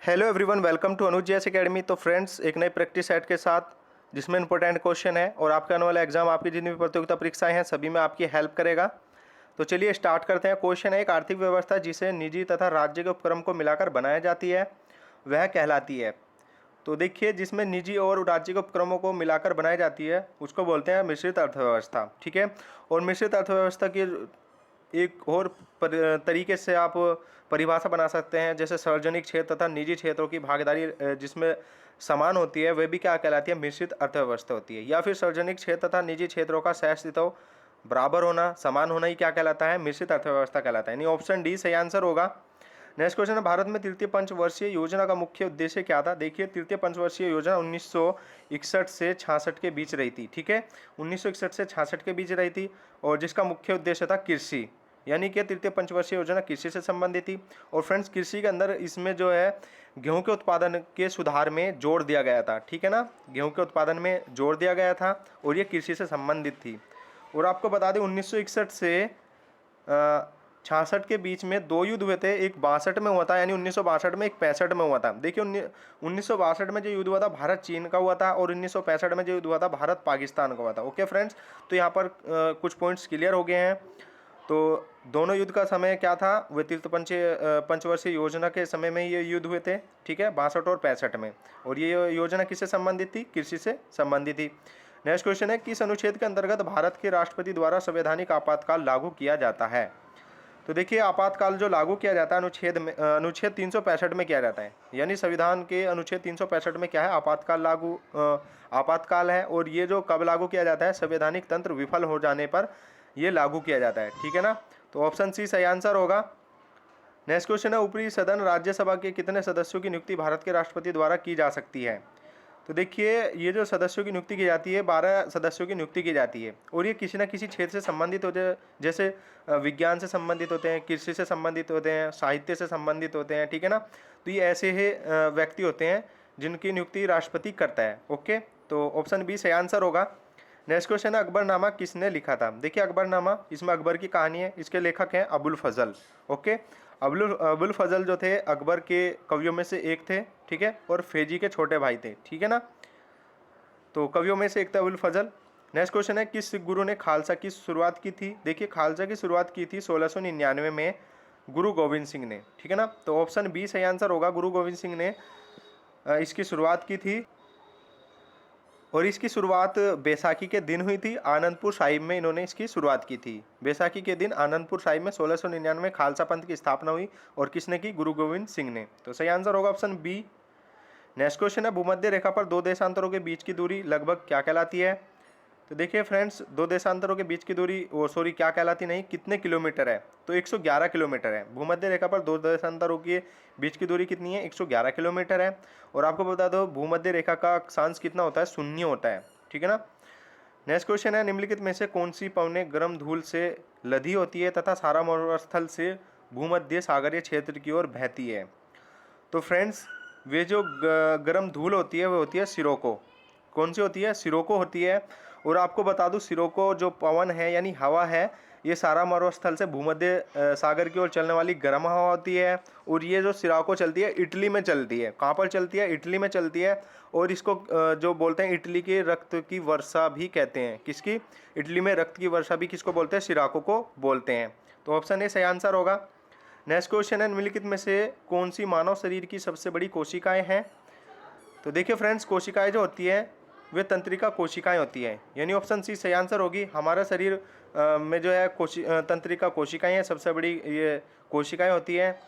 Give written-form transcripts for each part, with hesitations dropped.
Hello everyone, welcome to अनुज जैस academy. तो friends, एक नई प्रैक्टिस सेट के साथ जिसमें इंपॉर्टेंट क्वेश्चन है और आपके आने वाला एग्जाम, आपकी जितनी भी प्रतियोगिता परीक्षाएं हैं सभी में आपकी हेल्प करेगा। तो चलिए स्टार्ट करते हैं। क्वेश्चन है, एक आर्थिक व्यवस्था जिसे निजी तथा राज्य के उपक्रम को मिलाकर बनाया जाती है वह कहलाती है। तो देखिए, जिसमें निजी और राज्य के उपक्रमों को मिलाकर बनाई जाती है उसको बोलते हैं मिश्रित अर्थव्यवस्था। ठीक है। और मिश्रित अर्थव्यवस्था की एक और तरीके से आप परिभाषा बना सकते हैं, जैसे सार्वजनिक क्षेत्र तथा निजी क्षेत्रों की भागीदारी जिसमें समान होती है वह भी क्या कहलाती है, मिश्रित अर्थव्यवस्था होती है। या फिर सार्वजनिक क्षेत्र तथा निजी क्षेत्रों का सहअस्तित्व बराबर होना, समान होना ही क्या कहलाता है, मिश्रित अर्थव्यवस्था कहलाता है। यानी ऑप्शन डी सही आंसर होगा। नेक्स्ट क्वेश्चन है, भारत में तृतीय पंचवर्षीय योजना का मुख्य उद्देश्य क्या था। देखिए, तृतीय पंचवर्षीय योजना 1961 से 66 के बीच रही थी। ठीक है, 1961 से 66 के बीच रही थी और जिसका मुख्य उद्देश्य था कृषि, यानी कि तृतीय पंचवर्षीय योजना कृषि से संबंधित थी। और फ्रेंड्स, कृषि के अंदर इसमें जो है गेहूं के उत्पादन के सुधार में जोर दिया गया था। ठीक है ना, गेहूं के उत्पादन में जोर दिया गया था और ये कृषि से संबंधित थी। और आपको बता दें, 1961 से 66 के बीच में दो युद्ध हुए थे। एक 62 में हुआ था, यानी 1962 में, एक 65 में हुआ था। देखिए, 1962 में जो युद्ध हुआ था भारत चीन का हुआ था और 1965 में जो युद्ध हुआ था भारत पाकिस्तान का हुआ था। ओके फ्रेंड्स, तो यहाँ पर कुछ पॉइंट्स क्लियर हो गए हैं। तो दोनों युद्ध का समय क्या था, वे तृतीय पंचवर्षीय योजना के समय में ये युद्ध हुए थे। ठीक है, 62 और 65 में। और ये योजना किससे संबंधित थी, कृषि से संबंधित थी। नेक्स्ट क्वेश्चन है, किस अनुच्छेद के अंतर्गत भारत के राष्ट्रपति द्वारा संवैधानिक आपातकाल लागू किया जाता है। तो देखिए, आपातकाल जो लागू किया जाता है अनुच्छेद 365 में किया जाता है। यानी संविधान के अनुच्छेद 365 में क्या है, आपातकाल लागू आपातकाल है। और ये जो कब लागू किया जाता है, संवैधानिक तंत्र विफल हो जाने पर ये लागू किया जाता है। ठीक है ना, तो ऑप्शन सी सही आंसर होगा। नेक्स्ट क्वेश्चन है, ऊपरी सदन राज्यसभा के कितने सदस्यों की नियुक्ति भारत के राष्ट्रपति द्वारा की जा सकती है। तो देखिए, ये जो सदस्यों की नियुक्ति की जाती है, 12 सदस्यों की नियुक्ति की जाती है। और ये किसी न किसी क्षेत्र से संबंधित होते हैं, जैसे विज्ञान से संबंधित होते हैं, कृषि से संबंधित होते हैं, साहित्य से संबंधित होते हैं। ठीक है ना, तो ये ऐसे ही व्यक्ति होते हैं जिनकी नियुक्ति राष्ट्रपति करता है। ओके, तो ऑप्शन बी सही आंसर होगा। नेक्स्ट क्वेश्चन है, अकबरनामा किसने लिखा था। देखिए, अकबरनामा, इसमें अकबर की कहानी है, इसके लेखक हैं अबुल फजल। ओके, अबुल फजल जो थे अकबर के कवियों में से एक थे। ठीक है, और फैजी के छोटे भाई थे। ठीक है ना, तो कवियों में से एक था अबुल फजल। नेक्स्ट क्वेश्चन है, किस गुरु ने खालसा की शुरुआत की थी। देखिए, खालसा की शुरुआत की थी 1699 में गुरु गोविंद सिंह ने। ठीक है ना, तो ऑप्शन बी सही आंसर होगा। गुरु गोविंद सिंह ने इसकी शुरुआत की थी और इसकी शुरुआत बैसाखी के दिन हुई थी। आनंदपुर साहिब में इन्होंने इसकी शुरुआत की थी। बैसाखी के दिन आनंदपुर साहिब में 1699 में खालसा पंथ की स्थापना हुई और किसने की, गुरु गोविंद सिंह ने। तो सही आंसर होगा ऑप्शन बी। नेक्स्ट क्वेश्चन है, भूमध्य रेखा पर दो देशांतरों के बीच की दूरी लगभग क्या कहलाती है। तो देखिए फ्रेंड्स, दो देशांतरों के बीच की दूरी क्या कहलाती नहीं, कितने किलोमीटर है, तो 111 किलोमीटर है। भूमध्य रेखा पर दो देशांतरों के बीच की दूरी कितनी है, 111 किलोमीटर है। और आपको बता दो, भूमध्य रेखा का अक्षांश कितना होता है, शून्य होता है। ठीक है ना। नेक्स्ट क्वेश्चन है, निम्नलिखित में से कौन सी पवनें गर्म धूल से लदी होती है तथा सारा मरुस्थल से भूमध्य सागरीय क्षेत्र की ओर बहती है। तो फ्रेंड्स, वे जो गर्म धूल होती है वो होती है सिरोको। कौन सी होती है, सिरोको होती है। और आपको बता दूं, सिरोको जो पवन है यानी हवा है, ये सारा मरुस्थल से भूमध्य सागर की ओर चलने वाली गर्म हवा होती है। और ये जो सिरोको चलती है इटली में चलती है। कहाँ पर चलती है, इटली में चलती है। और इसको जो बोलते हैं इटली के रक्त की वर्षा भी कहते हैं। किसकी, इटली में रक्त की वर्षा भी किसको बोलते हैं, सिरोको को बोलते हैं। तो ऑप्शन ए सही आंसर होगा। नेक्स्ट क्वेश्चन है, निम्नलिखित में से कौन सी मानव शरीर की सबसे बड़ी कोशिकाएं हैं। तो देखिए फ्रेंड्स, कोशिकाएं जो होती है वे तंत्रिका कोशिकाएं होती हैं। यानी ऑप्शन सी सही आंसर होगी। हमारा शरीर में जो है तंत्रिका कोशिकाएं हैं, सबसे बड़ी ये कोशिकाएं होती हैं।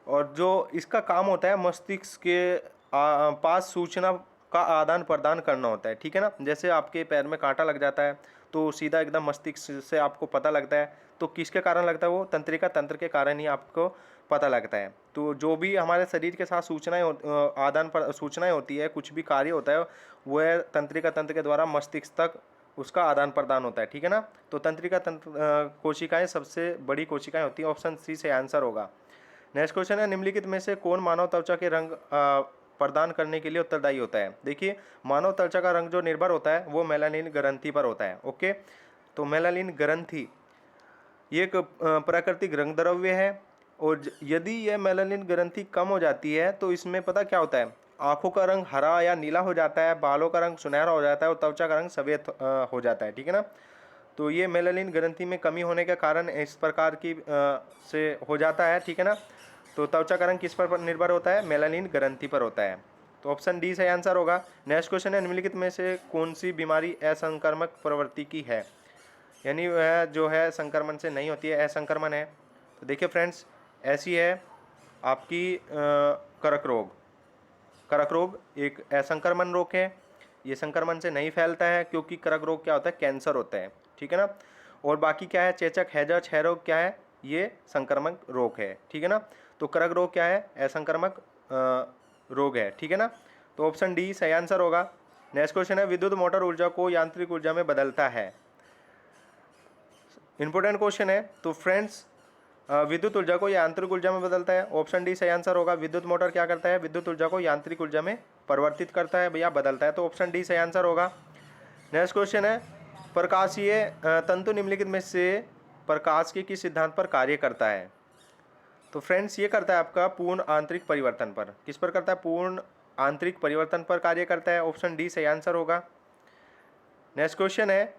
और जो इसका काम होता है मस्तिष्क के पास सूचना का आदान प्रदान करना होता है। ठीक है ना, जैसे आपके पैर में कांटा लग जाता है तो सीधा एकदम मस्तिष्क से आपको पता लगता है। तो किसके कारण लगता है, वो तंत्रिका तंत्र के कारण ही आपको पता लगता है। तो जो भी हमारे शरीर के साथ सूचनाएं होती है, कुछ भी कार्य होता है, वह तंत्रिका तंत्र के द्वारा मस्तिष्क तक उसका आदान प्रदान होता है। ठीक है ना, तो तंत्रिका तंत्र कोशिकाएं सबसे बड़ी कोशिकाएं होती हैं। ऑप्शन सी से आंसर होगा। नेक्स्ट क्वेश्चन है, निम्नलिखित में से कौन मानव त्वचा के रंग प्रदान करने के लिए उत्तरदायी होता है। देखिए, मानव त्वचा का रंग जो निर्भर होता है वो मेलानिन ग्रंथि पर होता है। ओके, तो मेलानिन ग्रंथि ये एक प्राकृतिक रंग द्रव्य है और यदि यह मेलानिन ग्रंथि कम हो जाती है तो इसमें पता क्या होता है, आंखों का रंग हरा या नीला हो जाता है, बालों का रंग सुनहरा हो जाता है और त्वचा का रंग सफ़ेद हो जाता है। ठीक है ना। तो ये मेलानिन ग्रंथि में कमी होने के कारण इस प्रकार की से हो जाता है। ठीक है ना। तो त्वचा का रंग किस पर निर्भर होता है, मेलानिन ग्रंथि पर होता है। तो ऑप्शन डी सही आंसर होगा। नेक्स्ट क्वेश्चन है, निम्नलिखित में से कौन सी बीमारी असंक्रामक प्रवृत्ति की है, यानी वह जो है संक्रमण से नहीं होती है, असंक्रमण है। तो देखिए फ्रेंड्स, ऐसी है आपकी कर्क रोग। कर्क रोग एक असंक्रमण रोग है, ये संक्रमण से नहीं फैलता है क्योंकि कर्क रोग क्या होता है, कैंसर होता है। ठीक है ना। और बाकी क्या है, चेचक, हैजा, क्षय रोग क्या है, ये संक्रमक रोग है। ठीक है ना। तो कर्क रोग क्या है, असंक्रमक रोग है। ठीक है ना। तो ऑप्शन डी सही आंसर होगा। नेक्स्ट क्वेश्चन है, विद्युत मोटर ऊर्जा को यांत्रिक ऊर्जा में बदलता है। इंपॉर्टेंट क्वेश्चन है। तो फ्रेंड्स, विद्युत ऊर्जा को यांत्रिक ऊर्जा में बदलता है, ऑप्शन डी सही आंसर होगा। विद्युत मोटर क्या करता है, विद्युत ऊर्जा को यांत्रिक ऊर्जा में परिवर्तित करता है भैया, बदलता है। तो ऑप्शन डी सही आंसर होगा। नेक्स्ट क्वेश्चन है, प्रकाशीय तंतु निम्नलिखित में से प्रकाश के किस सिद्धांत पर कार्य करता है। तो फ्रेंड्स, ये करता है आपका पूर्ण आंतरिक परिवर्तन पर। किस पर करता है, पूर्ण आंतरिक परिवर्तन पर कार्य करता है। ऑप्शन डी सही आंसर होगा। नेक्स्ट क्वेश्चन है,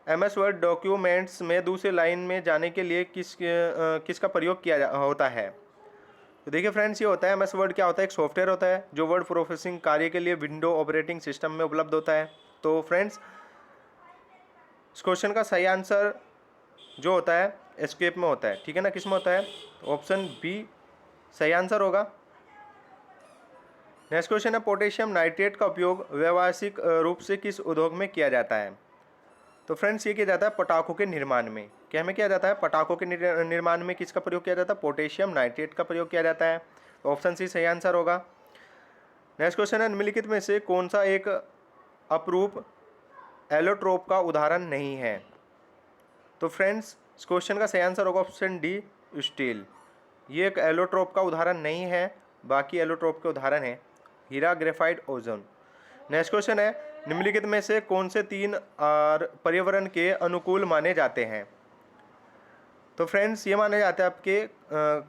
MS वर्ड डॉक्यूमेंट्स में दूसरे लाइन में जाने के लिए किसका प्रयोग किया होता है। तो देखिए फ्रेंड्स, ये होता है MS वर्ड क्या होता है, एक सॉफ्टवेयर होता है जो वर्ड प्रोसेसिंग कार्य के लिए विंडो ऑपरेटिंग सिस्टम में उपलब्ध होता है। तो फ्रेंड्स, इस क्वेश्चन का सही आंसर जो होता है एस्केप में होता है। ठीक है ना, किस में होता है, ऑप्शन बी सही आंसर होगा। नेक्स्ट क्वेश्चन है, पोटेशियम नाइट्रेट का उपयोग व्यावसायिक रूप से किस उद्योग में किया जाता है। तो फ्रेंड्स, ये किया जाता है पटाखों के निर्माण में। क्या में किया जाता है, पटाखों के निर्माण में किसका प्रयोग किया जाता है, पोटेशियम नाइट्रेट का प्रयोग किया जाता है। तो ऑप्शन सी सही आंसर होगा। नेक्स्ट क्वेश्चन है, निम्नलिखित में से कौन सा एक अपरूप एलोट्रोप का उदाहरण नहीं है। तो फ्रेंड्स, इस क्वेश्चन का सही आंसर होगा ऑप्शन डी स्टील। ये एक एलोट्रोप का उदाहरण नहीं है, बाकी एलोट्रोप के उदाहरण है हीरा, ग्रेफाइट, ओजोन। नेक्स्ट क्वेश्चन है, निम्नलिखित में से कौन से तीन पर्यावरण के अनुकूल माने जाते हैं। तो फ्रेंड्स, ये माने जाते हैं आपके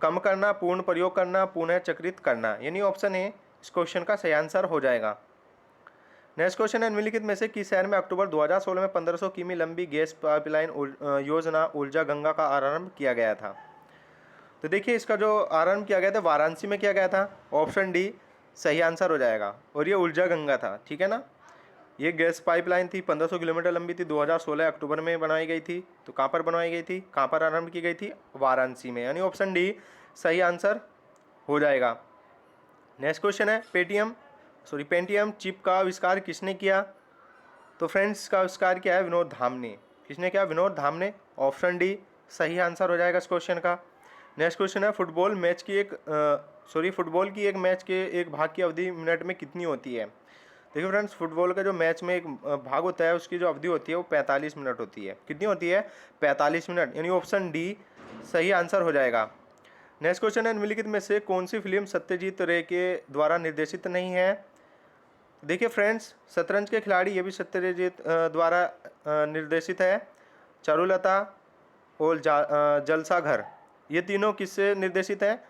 कम करना, पूर्ण प्रयोग करना, पुनः चक्रित करना, यानी ऑप्शन ए इस क्वेश्चन का सही आंसर हो जाएगा। नेक्स्ट क्वेश्चन है, निम्नलिखित में से किस शहर में अक्टूबर 2016 में 1500 किमी लंबी गैस पाइपलाइन योजना ऊर्जा गंगा का आरंभ किया गया था। तो देखिए, इसका जो आरंभ किया गया था वाराणसी में किया गया था, ऑप्शन डी सही आंसर हो जाएगा। और ये ऊर्जा गंगा था। ठीक है ना। ये गैस पाइपलाइन थी, 1500 किलोमीटर लंबी थी, 2016 अक्टूबर में बनाई गई थी। तो कहाँ पर बनवाई गई थी, कहाँ पर आरंभ की गई थी, वाराणसी में, यानी ऑप्शन डी सही आंसर हो जाएगा। नेक्स्ट क्वेश्चन है, पेंटियम चिप का आविष्कार किसने किया। तो फ्रेंड्स, का आविष्कार किया है विनोद धाम ने। किसने किया, विनोद धाम ने। ऑप्शन डी सही आंसर हो जाएगा इस क्वेश्चन का। नेक्स्ट क्वेश्चन है, फुटबॉल की एक मैच के एक भाग की अवधि मिनट में कितनी होती है। देखिए फ्रेंड्स, फुटबॉल का जो मैच में एक भाग होता है उसकी जो अवधि होती है वो 45 मिनट होती है। कितनी होती है, 45 मिनट, यानी ऑप्शन डी सही आंसर हो जाएगा। नेक्स्ट क्वेश्चन है, निम्नलिखित में से कौन सी फिल्म सत्यजीत रे के द्वारा निर्देशित नहीं है। देखिए फ्रेंड्स, शतरंज के खिलाड़ी ये भी सत्यजीत द्वारा निर्देशित है। चारुलता और जलसाघर, ये तीनों किससे निर्देशित हैं,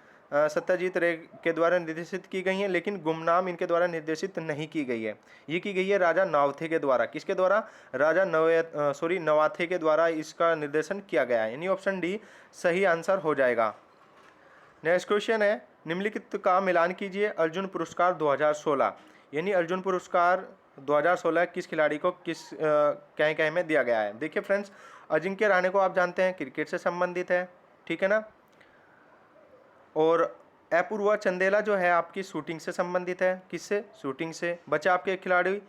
सत्यजीत रे के द्वारा निर्देशित की गई हैं, लेकिन गुमनाम इनके द्वारा निर्देशित नहीं की गई है। ये की गई है राजा नवथे के द्वारा। किसके द्वारा, राजा नवाथे के द्वारा इसका निर्देशन किया गया है, यानी ऑप्शन डी सही आंसर हो जाएगा। नेक्स्ट क्वेश्चन है, निम्नलिखित का मिलान कीजिए अर्जुन पुरस्कार 2016, यानी अर्जुन पुरस्कार 2016 किस खिलाड़ी को किस कहीं में दिया गया है। देखिए फ्रेंड्स, अजिंक्य रहाणे को आप जानते हैं क्रिकेट से संबंधित है। ठीक है ना। और अपूर्वा चंदेला जो है आपकी शूटिंग से संबंधित है। किससे, शूटिंग से। बचा आपके खिलाड़ी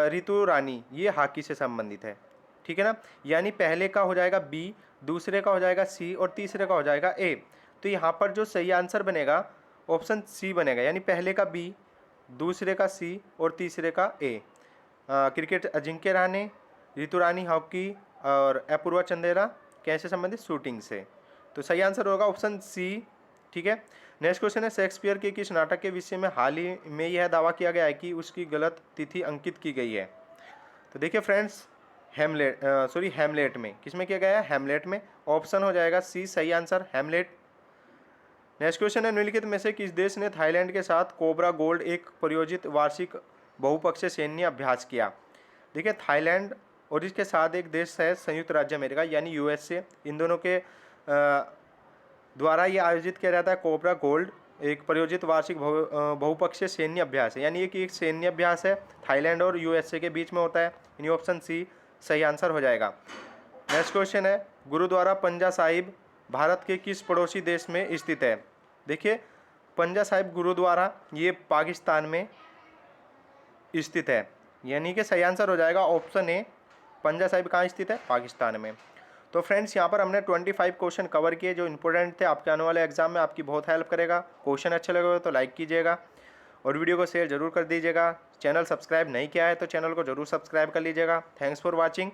रितु रानी, ये हॉकी से संबंधित है। ठीक है ना। यानी पहले का हो जाएगा बी, दूसरे का हो जाएगा सी और तीसरे का हो जाएगा ए। तो यहाँ पर जो सही आंसर बनेगा ऑप्शन सी बनेगा, यानी पहले का बी, दूसरे का सी और तीसरे का ए। क्रिकेट अजिंक्य रहाणे, रितु रानी हॉकी और अपूर्वा चंदेला कैसे संबंधित, शूटिंग से। तो सही आंसर होगा ऑप्शन सी। ठीक है। नेक्स्ट क्वेश्चन है, शेक्सपियर के किस नाटक के विषय में हाल ही में यह दावा किया गया है कि उसकी गलत तिथि अंकित की गई है। तो देखिए फ्रेंड्स, हेमलेट में। किस में किया गया है, हेमलेट में। ऑप्शन हो जाएगा सी सही आंसर, हेमलेट। नेक्स्ट क्वेश्चन है, निम्नलिखित में से किस देश ने थाईलैंड के साथ कोबरा गोल्ड एक प्रायोजित वार्षिक बहुपक्षीय सैन्य अभ्यास किया? देखिए, थाईलैंड और इसके साथ एक देश है संयुक्त राज्य अमेरिका यानी यूएसए, इन दोनों के द्वारा ये आयोजित किया जाता है कोबरा गोल्ड, एक प्रायोजित वार्षिक बहुपक्षीय सैन्य अभ्यास है, यानी कि एक सैन्य अभ्यास है थाईलैंड और यूएसए के बीच में होता है। यानी ऑप्शन सी सही आंसर हो जाएगा। नेक्स्ट क्वेश्चन है, गुरुद्वारा पंजा साहिब भारत के किस पड़ोसी देश में स्थित है? देखिए, पंजा साहिब गुरुद्वारा ये पाकिस्तान में स्थित है, यानी कि सही आंसर हो जाएगा ऑप्शन ए, पंजा साहिब कहाँ स्थित है? पाकिस्तान में। तो फ्रेंड्स, यहाँ पर हमने 25 क्वेश्चन कवर किए जो इंपॉर्टेंट थे, आपके आने वाले एग्जाम में आपकी बहुत हेल्प करेगा। क्वेश्चन अच्छे लगे हो तो लाइक कीजिएगा और वीडियो को शेयर जरूर कर दीजिएगा। चैनल सब्सक्राइब नहीं किया है तो चैनल को जरूर सब्सक्राइब कर लीजिएगा। Thanks for watching.